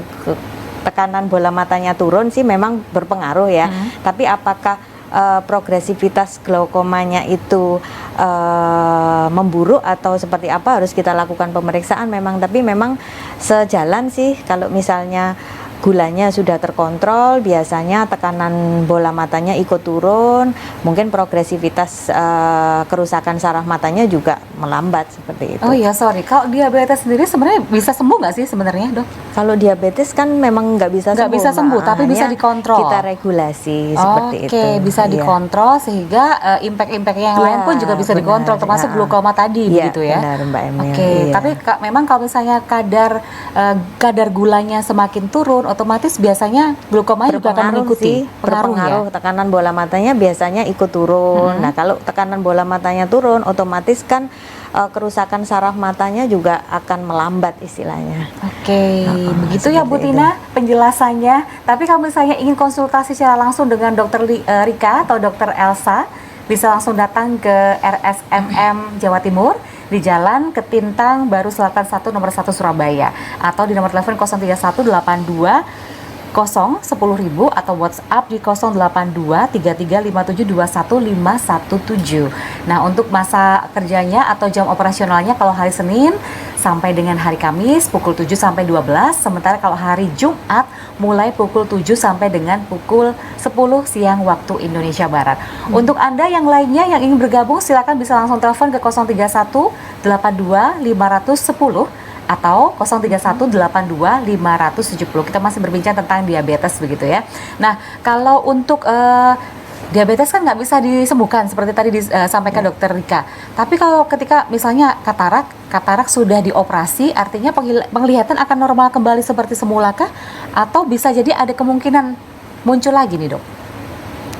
tekanan bola matanya turun sih memang berpengaruh ya. Tapi apakah progresivitas glaukomanya itu memburuk atau seperti apa harus kita lakukan pemeriksaan memang, tapi memang sejalan sih kalau misalnya gulanya sudah terkontrol biasanya tekanan bola matanya ikut turun, mungkin progresivitas kerusakan saraf matanya juga melambat seperti itu. Oh iya, sorry. Kalau diabetes sendiri sebenarnya bisa sembuh nggak sih sebenarnya Dok? Kalau diabetes kan memang nggak bisa Nggak sembuh, bisa sembuh, Mbak. tapi bisa Hanya dikontrol. Kita regulasi seperti itu. Oke, bisa Iya. dikontrol sehingga impact-impact yang Iya, lain pun juga bisa benar, dikontrol, termasuk ya. glukoma tadi Iya, begitu ya. benar, Mbak Emil, Oke, iya. tapi memang kalau misalnya kadar gulanya semakin turun, otomatis biasanya glukomanya juga akan mengikuti. sih, berpengaruh. Tekanan bola matanya biasanya ikut turun. Nah, kalau tekanan bola matanya turun, otomatis kan kerusakan saraf matanya juga akan melambat istilahnya. Oke, begitu ya Bu seperti Tina penjelasannya. Tapi kalau misalnya ingin konsultasi secara langsung dengan Dokter Rika atau Dokter Elsa, bisa langsung datang ke RSMM Jawa Timur di Jalan Ketintang Baru Selatan 1 nomor 1 Surabaya, atau di nomor telepon 03182 10.000 atau WhatsApp di 0823357215117. Nah, untuk masa kerjanya atau jam operasionalnya kalau hari Senin sampai dengan hari Kamis pukul 7 sampai 12, sementara kalau hari Jumat mulai pukul 7 sampai dengan pukul 10 siang waktu Indonesia Barat. Untuk Anda yang lainnya yang ingin bergabung silakan bisa langsung telepon ke 031 82 510 atau 03182 570. Kita masih berbincang tentang diabetes begitu ya. Nah, kalau untuk diabetes kan nggak bisa disembuhkan seperti tadi disampaikan Dokter Rika. Tapi kalau ketika misalnya katarak sudah dioperasi, artinya penglihatan akan normal kembali seperti semula kah? Atau bisa jadi ada kemungkinan muncul lagi nih Dok?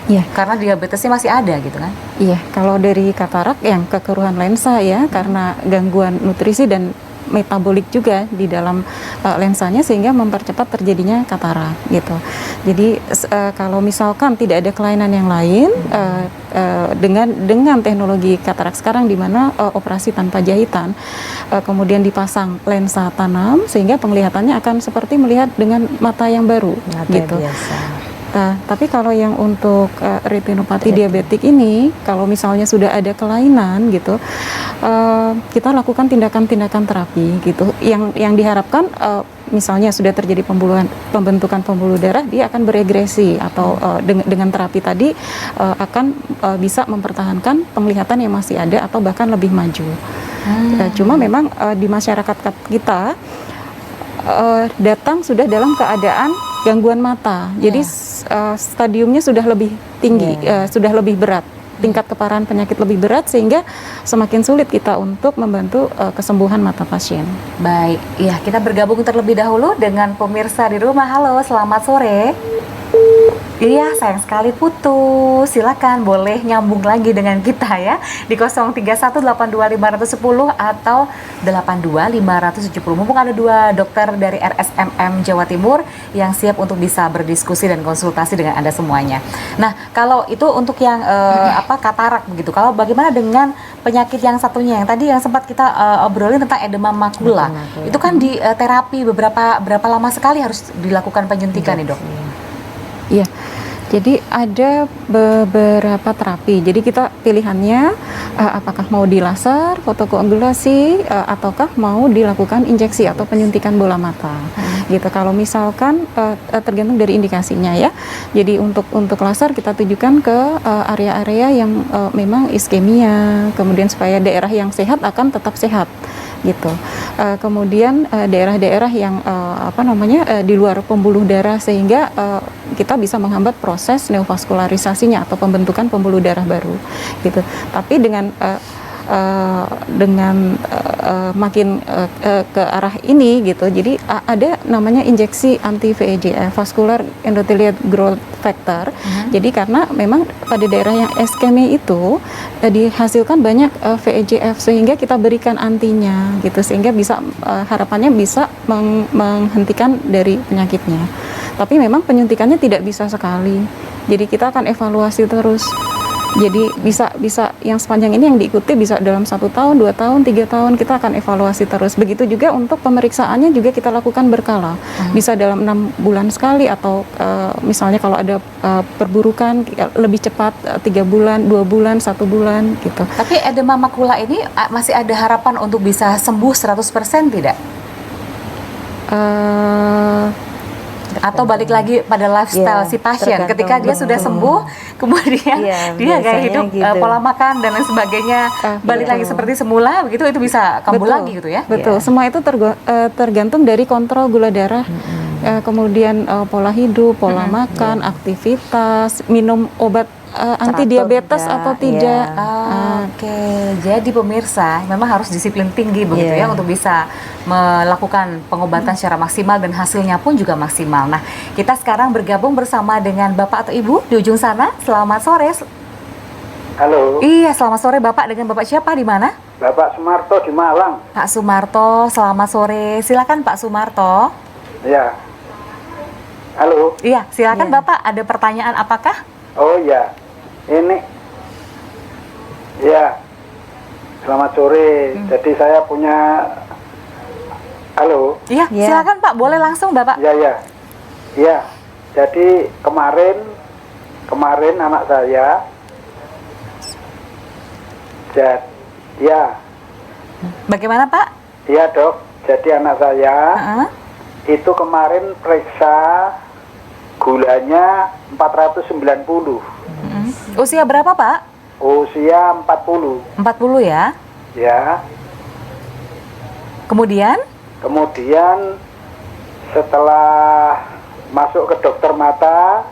Iya. Karena diabetesnya masih ada gitu kan? Iya, kalau dari katarak yang kekeruhan lensa ya, karena gangguan nutrisi dan metabolik juga di dalam lensanya sehingga mempercepat terjadinya katarak gitu. Jadi kalau misalkan tidak ada kelainan yang lain dengan teknologi katarak sekarang di mana operasi tanpa jahitan, kemudian dipasang lensa tanam sehingga penglihatannya akan seperti melihat dengan mata yang baru gitu. Biasa. Tapi kalau yang untuk retinopati diabetik ini, kalau misalnya sudah ada kelainan gitu, kita lakukan tindakan-tindakan terapi gitu. Yang diharapkan misalnya sudah terjadi pembentukan pembuluh darah, dia akan beregresi atau dengan terapi tadi akan bisa mempertahankan penglihatan yang masih ada atau bahkan lebih maju. Cuma memang di masyarakat kita datang sudah dalam keadaan gangguan mata, jadi stadiumnya sudah lebih tinggi, sudah lebih berat, tingkat keparahan penyakit lebih berat sehingga semakin sulit kita untuk membantu kesembuhan mata pasien. Baik, ya kita bergabung terlebih dahulu dengan pemirsa di rumah. Halo, selamat sore. Iya, sayang sekali putus. Silakan boleh nyambung lagi dengan kita ya di 031825010 atau 82570. Mumpung ada dua dokter dari RSMM Jawa Timur yang siap untuk bisa berdiskusi dan konsultasi dengan Anda semuanya. Nah, kalau itu untuk yang katarak begitu. Kalau bagaimana dengan penyakit yang satunya yang tadi yang sempat kita obrolin tentang edema makula. Itu kan di terapi berapa lama sekali harus dilakukan penyuntikan nih, Dok? Iya. Jadi ada beberapa terapi. Jadi kita pilihannya apakah mau di laser, fotokoagulasi, ataukah mau dilakukan injeksi atau penyuntikan bola mata. Gitu. Kalau misalkan tergantung dari indikasinya ya. Jadi untuk laser kita tujukan ke area-area yang memang iskemia, kemudian supaya daerah yang sehat akan tetap sehat. Gitu. Kemudian daerah-daerah yang di luar pembuluh darah sehingga kita bisa menghambat proses neovaskularisasinya atau pembentukan pembuluh darah baru gitu. Tapi dengan makin ke arah ini gitu, jadi ada namanya injeksi anti VEGF, vascular endothelial growth factor. Jadi karena memang pada daerah yang iskemia itu dihasilkan banyak VEGF sehingga kita berikan antinya gitu, sehingga bisa harapannya bisa menghentikan dari penyakitnya. Tapi memang penyuntikannya tidak bisa sekali. Jadi kita akan evaluasi terus. Jadi bisa yang sepanjang ini yang diikuti bisa dalam 1 tahun, 2 tahun, 3 tahun kita akan evaluasi terus. Begitu juga untuk pemeriksaannya juga kita lakukan berkala. Bisa dalam 6 bulan sekali atau misalnya kalau ada perburukan lebih cepat 3 bulan, 2 bulan, 1 bulan gitu. Tapi edema makula ini masih ada harapan untuk bisa sembuh 100% tidak? Atau balik lagi pada lifestyle si pasien ketika dia sudah sembuh kemudian dia gaya hidup pola makan dan lain sebagainya balik lagi seperti semula begitu, itu bisa kambuh lagi gitu ya. Betul, semua itu tergantung dari kontrol gula darah, kemudian pola hidup, pola makan, aktivitas, minum obat anti diabetes atau tidak. Oke, jadi pemirsa memang harus disiplin tinggi begitu ya untuk bisa melakukan pengobatan secara maksimal dan hasilnya pun juga maksimal. Nah, kita sekarang bergabung bersama dengan Bapak atau Ibu di ujung sana. Selamat sore. Halo. Iya, selamat sore Bapak. Dengan Bapak siapa di mana? Bapak Sumarto di Malang. Pak Sumarto, selamat sore. Silakan Pak Sumarto. Ya. Halo. Iya, silakan Bapak. Ada pertanyaan apakah? Oh ya. Ini. Ya. Selamat sore. Jadi saya punya. Halo. Iya, silakan Pak. Boleh langsung Bapak. Ya. Jadi kemarin anak saya. Bagaimana Pak? Iya dok. Jadi anak saya itu kemarin periksa gulanya 490. Usia berapa Pak? Usia 40. 40 ya? Ya. Kemudian setelah masuk ke dokter mata,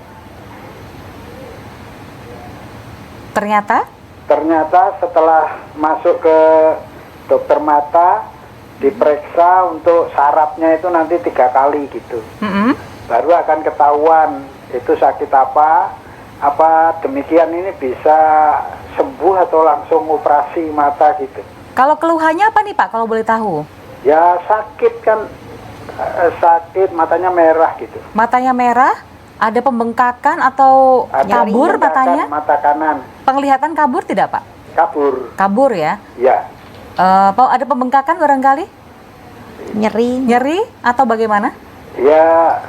ternyata setelah masuk ke dokter mata diperiksa untuk sarafnya itu nanti 3 kali gitu. Baru akan ketahuan itu sakit apa demikian ini bisa sembuh atau langsung operasi mata gitu. Kalau keluhannya apa nih Pak kalau boleh tahu? Ya sakit kan, sakit matanya merah gitu. Matanya merah, ada pembengkakan atau kabur matanya? Mata kanan. Penglihatan kabur tidak Pak? Kabur. Kabur ya? Ya. Ada pembengkakan barangkali? Nyeri atau bagaimana? Ya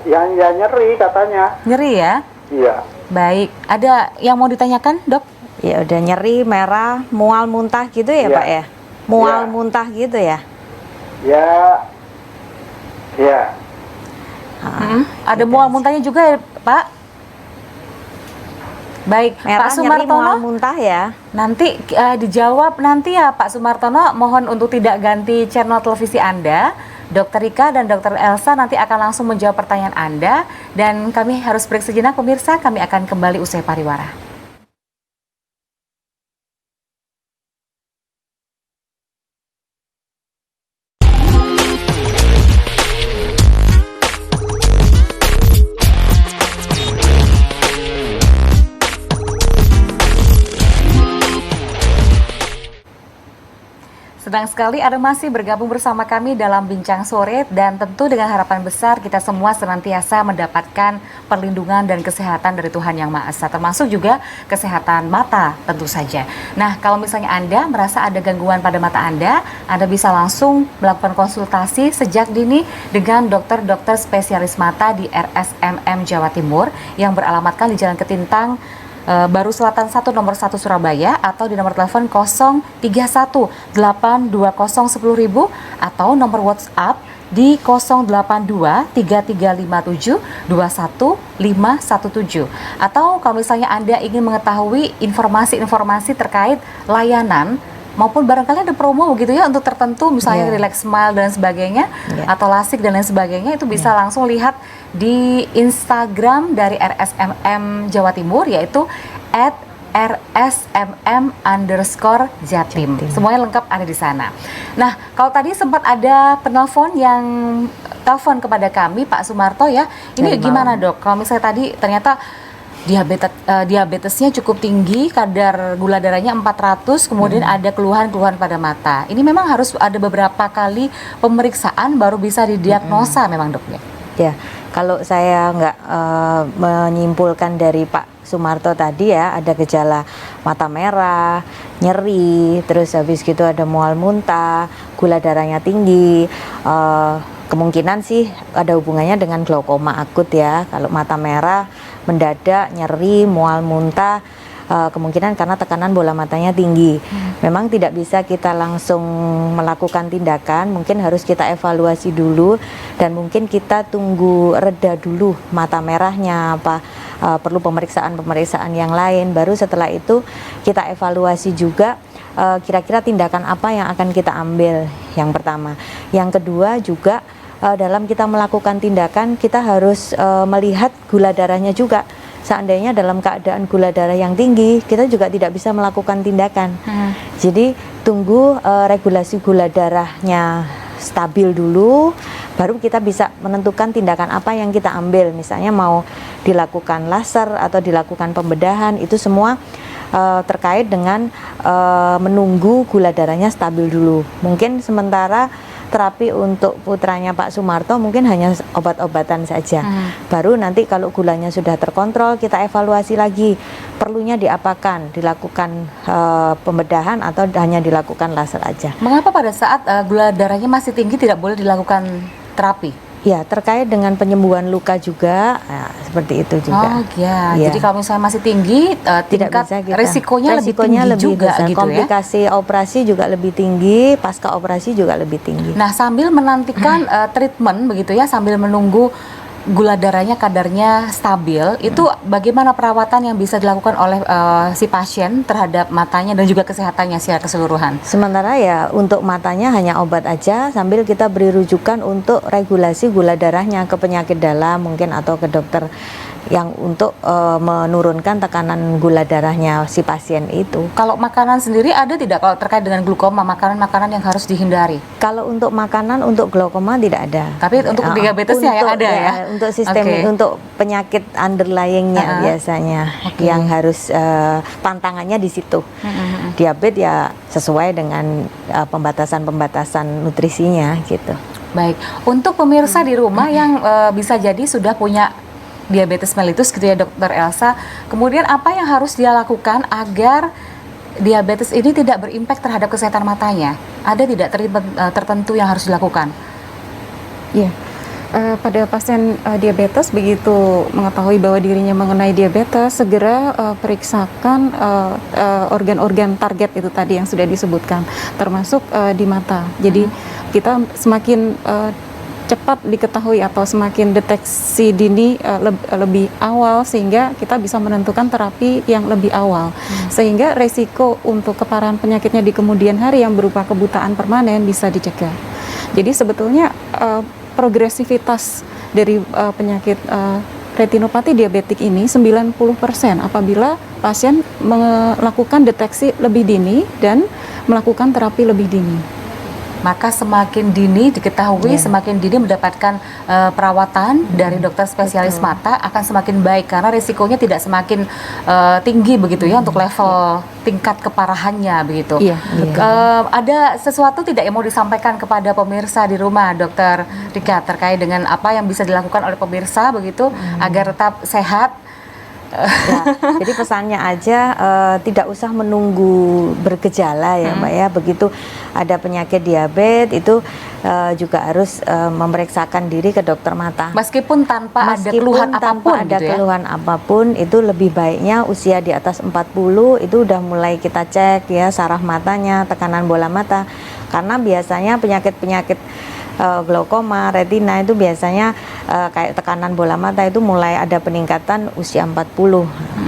nyeri katanya. Nyeri ya? Iya. Baik, ada yang mau ditanyakan dok? Ya udah nyeri, merah, mual muntah gitu ya Pak ya? Mual muntah gitu ya? Ya. Ada mual muntahnya juga ya Pak? Baik, Merah, Pak Sumartono, mual muntah ya? nanti dijawab nanti ya Pak Sumartono. Mohon untuk tidak ganti channel televisi Anda. Dr. Rika dan Dr. Elsa nanti akan langsung menjawab pertanyaan Anda. Dan kami harus break sejenak pemirsa, kami akan kembali usai pariwara. Senang sekali Anda masih bergabung bersama kami dalam Bincang Sore, dan tentu dengan harapan besar kita semua senantiasa mendapatkan perlindungan dan kesehatan dari Tuhan Yang Maha Esa, termasuk juga kesehatan mata tentu saja. Nah, kalau misalnya Anda merasa ada gangguan pada mata Anda bisa langsung melakukan konsultasi sejak dini dengan dokter-dokter spesialis mata di RSMM Jawa Timur yang beralamatkan di Jalan Ketintang, Baru Selatan 1 nomor 1 Surabaya, atau di nomor telepon 031 820 10.000 atau nomor WhatsApp di 082 3357 21517. Atau kalau misalnya Anda ingin mengetahui informasi-informasi terkait layanan maupun barangkali ada promo begitu ya untuk tertentu, misalnya Relax Smile dan sebagainya, atau lasik dan lain sebagainya, itu bisa langsung lihat di Instagram dari RSMM Jawa Timur, yaitu @rsmm_jatim. Semuanya lengkap ada di sana. Nah, kalau tadi sempat ada penelpon yang telepon kepada kami, Pak Sumarto ya, ini gimana dok? Kalau misalnya tadi ternyata diabetesnya cukup tinggi, kadar gula darahnya 400, kemudian ada keluhan-keluhan pada mata. Ini memang harus ada beberapa kali pemeriksaan baru bisa didiagnosa memang dok ya? Ya, kalau saya nggak menyimpulkan dari Pak Sumarto tadi ya, ada gejala mata merah, nyeri, terus habis gitu ada mual muntah, gula darahnya tinggi, kemungkinan sih ada hubungannya dengan glaukoma akut ya. Kalau mata merah, mendadak, nyeri, mual muntah, kemungkinan karena tekanan bola matanya tinggi. Memang tidak bisa kita langsung melakukan tindakan, mungkin harus kita evaluasi dulu, dan mungkin kita tunggu reda dulu mata merahnya, perlu pemeriksaan yang lain, baru setelah itu kita evaluasi juga kira-kira tindakan apa yang akan kita ambil, yang pertama. Yang kedua juga dalam kita melakukan tindakan kita harus melihat gula darahnya juga. Seandainya dalam keadaan gula darah yang tinggi, kita juga tidak bisa melakukan tindakan. Jadi tunggu regulasi gula darahnya stabil dulu, baru kita bisa menentukan tindakan apa yang kita ambil. Misalnya mau dilakukan laser atau dilakukan pembedahan, itu semua terkait dengan menunggu gula darahnya stabil dulu. Mungkin sementara terapi untuk putranya Pak Sumarto mungkin hanya obat-obatan saja. Baru nanti kalau gulanya sudah terkontrol, kita evaluasi lagi perlunya diapakan, dilakukan pembedahan atau hanya dilakukan laser aja. Mengapa pada saat gula darahnya masih tinggi tidak boleh dilakukan terapi? Ya, terkait dengan penyembuhan luka juga, seperti itu juga. Oh ya, jadi kalau misalnya masih tinggi, tingkat resikonya lebih tinggi juga besar. Gitu komplikasi operasi juga lebih tinggi, pasca operasi juga lebih tinggi. Nah, sambil menantikan treatment begitu ya, sambil menunggu gula darahnya kadarnya stabil, itu bagaimana perawatan yang bisa dilakukan oleh si pasien terhadap matanya dan juga kesehatannya secara keseluruhan? Sementara ya untuk matanya hanya obat aja, sambil kita beri rujukan untuk regulasi gula darahnya ke penyakit dalam mungkin, atau ke dokter yang untuk menurunkan tekanan gula darahnya si pasien itu. Kalau makanan sendiri ada tidak kalau terkait dengan glaukoma, makanan-makanan yang harus dihindari? Kalau untuk makanan untuk glaukoma tidak ada. Tapi untuk diabetesnya yang ada ya? Untuk sistem untuk penyakit underlyingnya biasanya yang harus pantangannya di situ. Diabetes ya sesuai dengan pembatasan nutrisinya gitu. Baik, untuk pemirsa di rumah yang bisa jadi sudah punya diabetes mellitus gitu ya Dokter Elsa, kemudian apa yang harus dia lakukan agar diabetes ini tidak berimpact terhadap kesehatan matanya? Ada tidak tertentu yang harus dilakukan? Iya, pada pasien diabetes begitu mengetahui bahwa dirinya mengenai diabetes, segera periksakan organ-organ target itu tadi yang sudah disebutkan, termasuk di mata. Jadi kita semakin cepat diketahui atau semakin deteksi dini lebih awal, sehingga kita bisa menentukan terapi yang lebih awal, sehingga resiko untuk keparahan penyakitnya di kemudian hari yang berupa kebutaan permanen bisa dicegah. Jadi sebetulnya progresivitas dari penyakit retinopati diabetik ini 90% apabila pasien melakukan deteksi lebih dini dan melakukan terapi lebih dini. maka semakin dini diketahui, semakin dini mendapatkan perawatan dari dokter spesialis mata akan semakin baik karena risikonya tidak semakin tinggi begitu ya untuk level tingkat keparahannya begitu. Iya, Ada sesuatu tidak yang mau disampaikan kepada pemirsa di rumah, Dokter Rika, terkait dengan apa yang bisa dilakukan oleh pemirsa begitu agar tetap sehat? Ya, jadi pesannya aja tidak usah menunggu bergejala ya Mbak ya. Begitu ada penyakit diabetes itu juga harus memeriksakan diri ke dokter mata. Meskipun tanpa ada keluhan apapun tanpa ada gitu ya? keluhan apapun, itu lebih baiknya usia di atas 40 itu udah mulai kita cek ya saraf matanya, tekanan bola mata. Karena biasanya penyakit-penyakit glaukoma, retina itu biasanya kayak tekanan bola mata itu mulai ada peningkatan usia 40.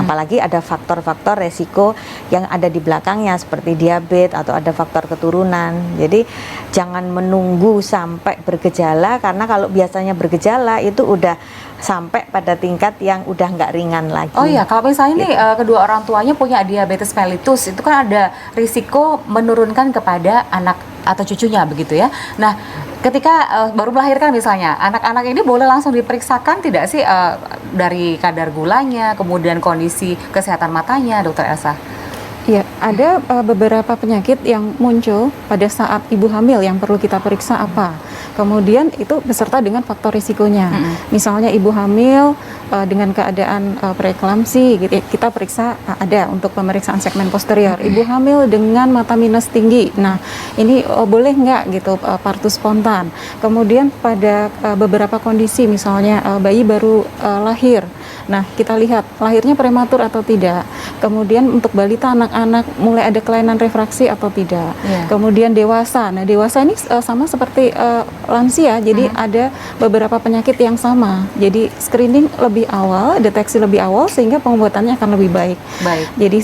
Apalagi ada faktor-faktor resiko yang ada di belakangnya seperti diabetes atau ada faktor keturunan. Jadi jangan menunggu sampai bergejala, karena kalau biasanya bergejala itu udah sampai pada tingkat yang udah nggak ringan lagi. Oh iya, kalau misalnya ini kedua orang tuanya punya diabetes mellitus, itu kan ada risiko menurunkan kepada anak atau cucunya begitu ya. Nah, ketika baru melahirkan misalnya, anak-anak ini boleh langsung diperiksakan tidak sih dari kadar gulanya, kemudian kondisi kesehatan matanya, Dokter Elsa? Iya, ada beberapa penyakit yang muncul pada saat ibu hamil yang perlu kita periksa apa. Kemudian itu beserta dengan faktor risikonya. Misalnya ibu hamil dengan keadaan preeklamsi, gitu, kita periksa ada untuk pemeriksaan segmen posterior. Ibu hamil dengan mata minus tinggi. Nah, ini boleh nggak gitu partus spontan. Kemudian pada beberapa kondisi, misalnya bayi baru lahir. Nah, kita lihat lahirnya prematur atau tidak. Kemudian untuk balita, anak-anak mulai ada kelainan refraksi atau tidak. Kemudian dewasa. Nah, dewasa ini sama seperti lansia. Jadi ada beberapa penyakit yang sama. Jadi screening lebih awal, deteksi lebih awal sehingga pengobatannya akan lebih baik. Jadi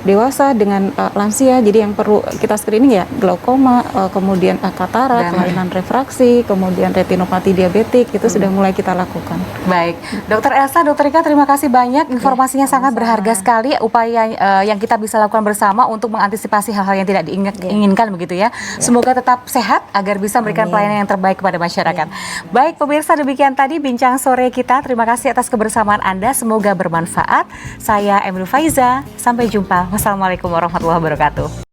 dewasa dengan lansia, jadi yang perlu kita screening ya glaukoma, kemudian katarak, kelainan refraksi, kemudian retinopati diabetik, itu sudah mulai kita lakukan. Baik, Dokter Elsa, Dokter Rika, terima kasih banyak, informasinya sangat berharga sekali, upaya yang kita bisa lakukan bersama untuk mengantisipasi hal-hal yang tidak diinginkan begitu ya. Semoga tetap sehat agar bisa memberikan pelayanan yang terbaik kepada masyarakat. Baik pemirsa, demikian tadi bincang sore kita. Terima kasih atas kebersamaan Anda, semoga bermanfaat. Saya Emil Faiza, sampai jumpa. Wassalamualaikum warahmatullahi wabarakatuh.